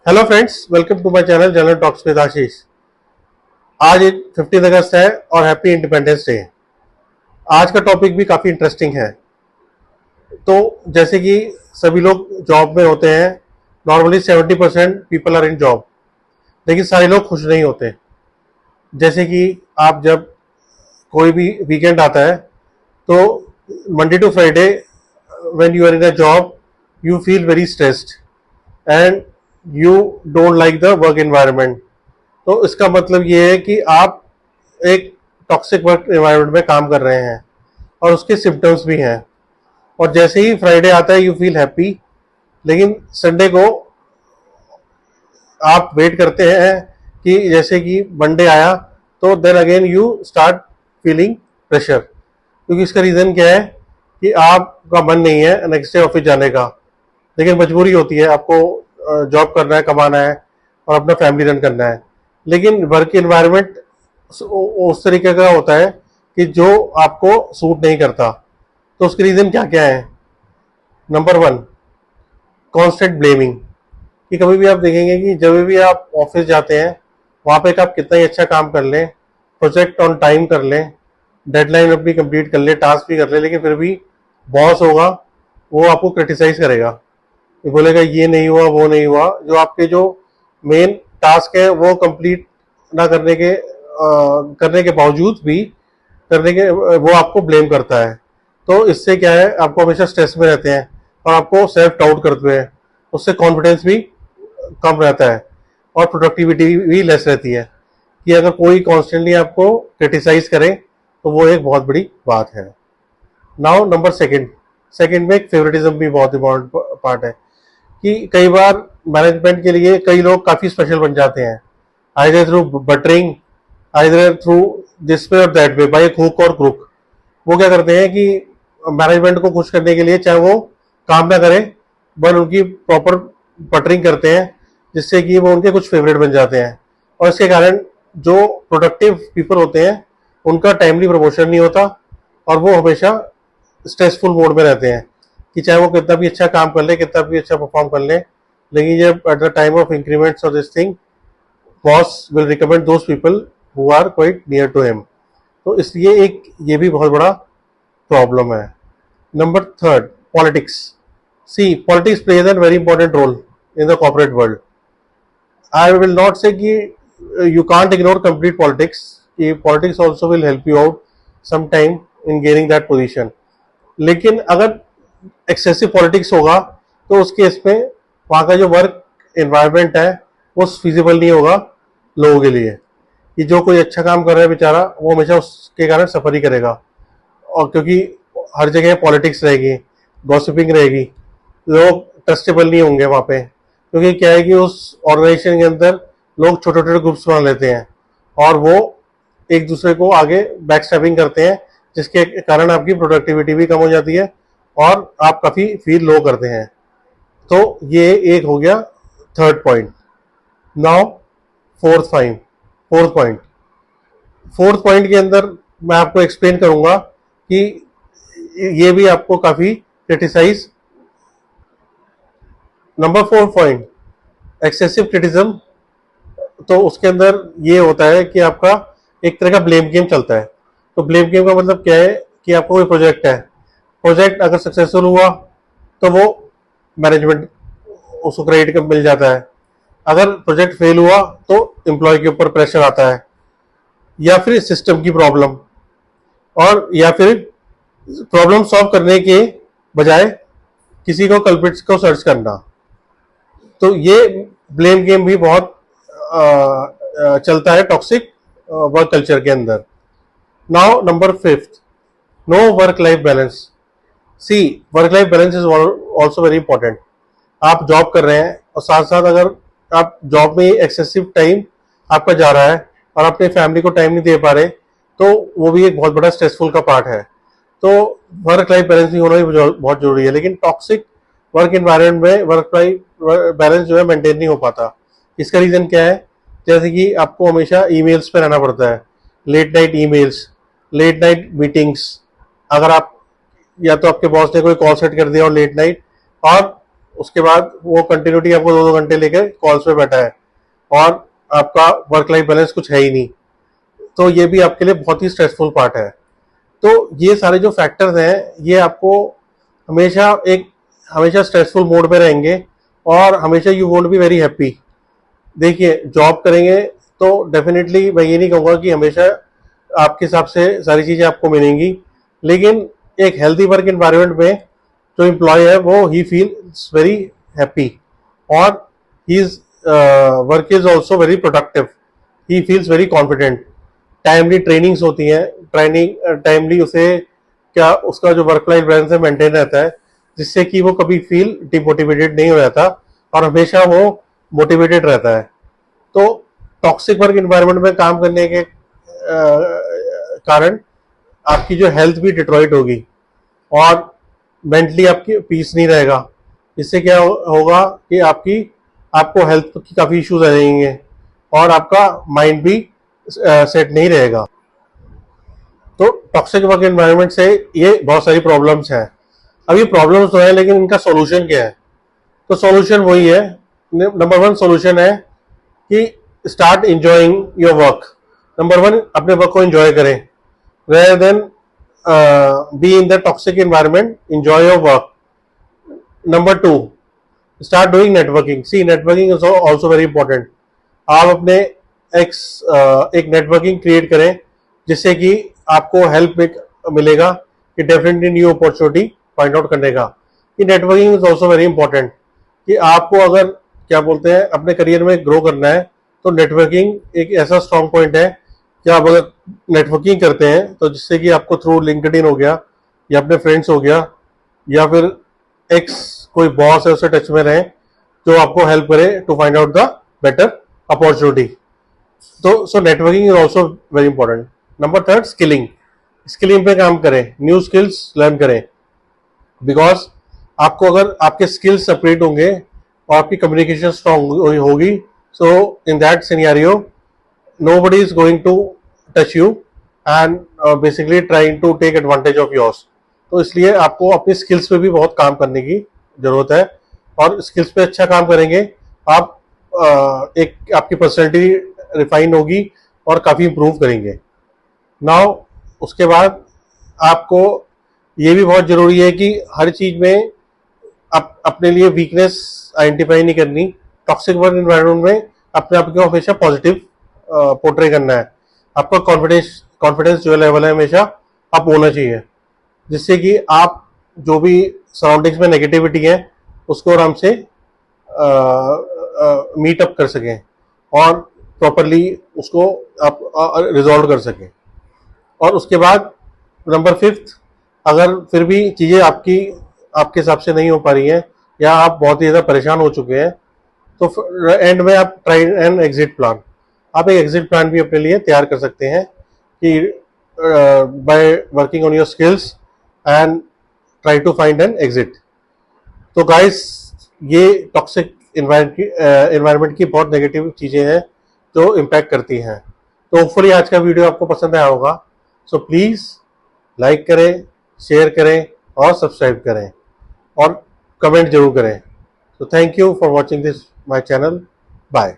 Hello friends, welcome to my channel general talks with Ashish. आज 15 अगस्त है और हैप्पी इंडिपेंडेंस डे। आज का टॉपिक भी काफ़ी इंटरेस्टिंग है। तो जैसे कि सभी लोग जॉब में होते हैं, normally 70% people are in job, लेकिन सारे लोग खुश नहीं होते। जैसे कि आप जब कोई भी वीकेंड आता है तो Monday to Friday when you are in a job you feel very stressed and you don't like the work environment. तो इसका मतलब ये है कि आप एक टॉक्सिक वर्क एनवायरनमेंट में काम कर रहे हैं और उसके सिम्टम्स भी हैं। और जैसे ही फ्राइडे आता है यू फील हैप्पी, लेकिन संडे को आप वेट करते हैं कि जैसे कि मंडे आया तो then again you start feeling pressure. क्योंकि इसका रीज़न क्या है कि आपका मन नहीं है नेक्स्ट डे ऑफिस जाने का, लेकिन मजबूरी होती है, आपको जॉब करना है, कमाना है और अपना फैमिली रन करना है। लेकिन वर्क एनवायरनमेंट उस तरीके का होता है कि जो आपको सूट नहीं करता। तो उसके रीज़न क्या क्या है? Number one, constant blaming. कि कभी भी आप देखेंगे कि जब भी आप ऑफिस जाते हैं वहाँ पे आप कितना ही अच्छा काम कर लें, प्रोजेक्ट ऑन टाइम कर लें, डेडलाइन अपनी कंप्लीट कर लें, टास्क भी कर लें, लेकिन फिर भी बॉस होगा वो आपको क्रिटिसाइज करेगा, ये बोलेगा ये नहीं हुआ, वो नहीं हुआ। जो आपके जो मेन टास्क है वो कंप्लीट ना करने के बावजूद भी वो आपको ब्लेम करता है। तो इससे क्या है, आपको हमेशा स्ट्रेस में रहते हैं और आपको सेल्फ डाउट करते हैं। उससे कॉन्फिडेंस भी कम रहता है और प्रोडक्टिविटी भी लेस रहती है। कि अगर कोई कॉन्स्टेंटली आपको क्रिटिसाइज करे तो वो एक बहुत बड़ी बात है। नाउ नंबर सेकंड में एक फेवरेटिज्म भी बहुत इंपॉर्टेंट पार्ट है। कि कई बार मैनेजमेंट के लिए कई लोग काफ़ी स्पेशल बन जाते हैं, either through buttering, either through this way और दैट वे, बाय हुक और क्रुक। वो क्या करते हैं कि मैनेजमेंट को खुश करने के लिए चाहे वो काम ना करें बट उनकी प्रॉपर बटरिंग करते हैं, जिससे कि वो उनके कुछ फेवरेट बन जाते हैं। और इसके कारण जो प्रोडक्टिव पीपल होते हैं उनका टाइमली प्रमोशन नहीं होता और वो हमेशा स्ट्रेसफुल मोड में रहते हैं कि चाहे वो कितना भी अच्छा काम कर ले, कितना भी अच्छा परफॉर्म कर ले, लेकिन जब at the time of increments और this thing boss will recommend those people who are quite near to him. तो इसलिए एक ये भी बहुत बड़ा प्रॉब्लम है। Number third, politics. See, politics plays an very important role in the corporate world. I will not say कि you can't ignore complete politics. Politics also will help you out sometime in gaining that position. लेकिन अगर excessive politics होगा तो उस case में वहाँ का जो वर्क एनवायरनमेंट है वो फिजिबल नहीं होगा लोगों के लिए। कि जो कोई अच्छा काम कर रहा है बेचारा, वो हमेशा उसके कारण सफर ही करेगा। और क्योंकि हर जगह पॉलिटिक्स रहेगी, गॉसिपिंग रहेगी, लोग ट्रस्टेबल नहीं होंगे वहाँ पे। क्योंकि क्या है कि उस ऑर्गेनाइजेशन के अंदर लोग छोटे छोटे ग्रुप्स बना लेते हैं और वो एक दूसरे को आगे बैक स्टैबिंग करते हैं, जिसके कारण आपकी प्रोडक्टिविटी भी कम हो जाती है और आप काफ़ी फील लो करते हैं। तो ये एक हो गया third point. Now fourth point के अंदर मैं आपको एक्सप्लेन करूंगा कि ये भी आपको काफ़ी criticise. Number 4 point, excessive criticism. तो उसके अंदर ये होता है कि आपका एक तरह का ब्लेम गेम चलता है। तो ब्लेम गेम का मतलब क्या है कि आपको कोई प्रोजेक्ट है, प्रोजेक्ट अगर सक्सेसफुल हुआ तो वो मैनेजमेंट उसको क्रेडिट मिल जाता है। अगर प्रोजेक्ट फेल हुआ तो एम्प्लॉय के ऊपर प्रेशर आता है, या फिर सिस्टम की प्रॉब्लम, और या फिर प्रॉब्लम सॉल्व करने के बजाय किसी को कल्प्रिट्स को सर्च करना। तो ये ब्लेम गेम भी बहुत चलता है टॉक्सिक वर्क कल्चर के अंदर। Now number 5, no work life balance. See, work life balance is also very important. आप जॉब कर रहे हैं और साथ साथ अगर आप जॉब में एक्सेसिव टाइम आपका जा रहा है और अपने फैमिली को टाइम नहीं दे पा रहे, तो वो भी एक बहुत बड़ा स्ट्रेसफुल का पार्ट है। तो वर्क लाइफ बैलेंस भी होना भी बहुत जरूरी है। लेकिन टॉक्सिक वर्क एनवायरनमेंट में वर्क लाइफ बैलेंस जो है मेंटेन नहीं हो पाता। इसका रीज़न क्या है? जैसे कि आपको हमेशा ईमेल्स पे रहना पड़ता है, late night emails, late night meetings. अगर आप, या तो आपके बॉस ने कोई कॉल सेट कर दिया और लेट नाइट, और उसके बाद वो कंटिन्यूटी आपको 2-2 घंटे लेकर कॉल्स पे बैठा है और आपका वर्क लाइफ बैलेंस कुछ है ही नहीं, तो ये भी आपके लिए बहुत ही स्ट्रेसफुल पार्ट है। तो ये सारे जो फैक्टर्स हैं ये आपको हमेशा स्ट्रेसफुल मोड पे रहेंगे और हमेशा you won't be very happy. देखिए, जॉब करेंगे तो डेफिनेटली मैं ये नहीं कहूँगा कि हमेशा आपके हिसाब से सारी चीज़ें आपको मिलेंगी, लेकिन एक हेल्दी वर्क एनवायरनमेंट में जो एम्प्लॉय है वो ही फील्स वेरी हैप्पी और his work is also very productive, he feels very confident. Timely trainings होती हैं, टाइमली उसे क्या उसका जो वर्क लाइफ बैलेंस है मेंटेन रहता है, जिससे कि वो कभी फील डिमोटिवेटेड नहीं हो जाता और हमेशा वो मोटिवेटेड रहता है। तो टॉक्सिक वर्क एनवायरनमेंट में काम करने के कारण आपकी जो हेल्थ भी डिट्रॉइट होगी और मेंटली आपकी पीस नहीं रहेगा। इससे क्या होगा कि आपको हेल्थ की काफ़ी इश्यूज आ जाएंगे और आपका माइंड भी सेट नहीं रहेगा। तो टॉक्सिक वर्क एनवायरनमेंट से ये बहुत सारी प्रॉब्लम्स हैं। अब ये प्रॉब्लम्स तो है, लेकिन इनका सॉल्यूशन क्या है? तो सॉल्यूशन वही है, नंबर 1 सॉल्यूशन है कि start enjoying your work. Number 1, अपने वर्क को एंजॉय करें rather than be in the toxic environment. Enjoy your work. Number 2, start doing networking. See, networking is also very important. आप अपने एक नेटवर्किंग क्रिएट करें जिससे कि आपको हेल्प मिलेगा कि definitely new opportunity find out करने का। कि networking is also very important कि आपको अगर क्या बोलते हैं अपने करियर में ग्रो करना है तो नेटवर्किंग एक ऐसा स्ट्रॉन्ग पॉइंट है कि आप अगर नेटवर्किंग करते हैं तो जिससे कि आपको थ्रू लिंक्डइन हो गया या अपने फ्रेंड्स हो गया या फिर कोई बॉस है उससे टच में रहे जो आपको हेल्प करे to find out the better opportunity. तो so networking is also very important. Number 3, skilling पे काम करें, न्यू स्किल्स लर्न करें। बिकॉज आपको अगर आपके स्किल्स सेपरेट होंगे और आपकी कम्युनिकेशन स्ट्रॉन्ग होगी, so in that scenario nobody is going to touch you and basically trying to take advantage of yours। तो इसलिए आपको अपनी स्किल्स पे भी बहुत काम करने की जरूरत है और स्किल्स पे अच्छा काम करेंगे आप, एक आपकी पर्सनैलिटी रिफाइन होगी और काफ़ी इंप्रूव करेंगे। नाउ उसके बाद आपको ये भी बहुत ज़रूरी है कि हर चीज़ में अपने लिए वीकनेस आइडेंटिफाई नहीं करनी। टॉक्सिक वर्क एनवायरनमेंट में अपने आप को हमेशा पॉजिटिव पोर्ट्रे करना है। आपका कॉन्फिडेंस जो लेवल है हमेशा अप होना चाहिए, जिससे कि आप जो भी सराउंडिंग्स में नेगेटिविटी है उसको आराम से मीट अप कर सकें और प्रॉपरली उसको आप रिजॉल्व कर सकें। और उसके बाद नंबर 5, अगर फिर भी चीज़ें आपके हिसाब से नहीं हो पा रही हैं या आप बहुत ही ज़्यादा परेशान हो चुके हैं, तो एंड में आप ट्राई एन एग्जिट प्लान, आप एक एग्जिट प्लान भी अपने लिए तैयार कर सकते हैं कि by working on your skills and try to find an exit. तो गाइस, ये टॉक्सिक एनवायरनमेंट की बहुत नेगेटिव चीज़ें हैं जो इम्पैक्ट करती हैं। तो होपफुली आज का वीडियो आपको पसंद आया होगा। सो प्लीज़ लाइक करें, शेयर करें और सब्सक्राइब करें और कमेंट जरूर करें। तो thank you for watching this my channel. Bye.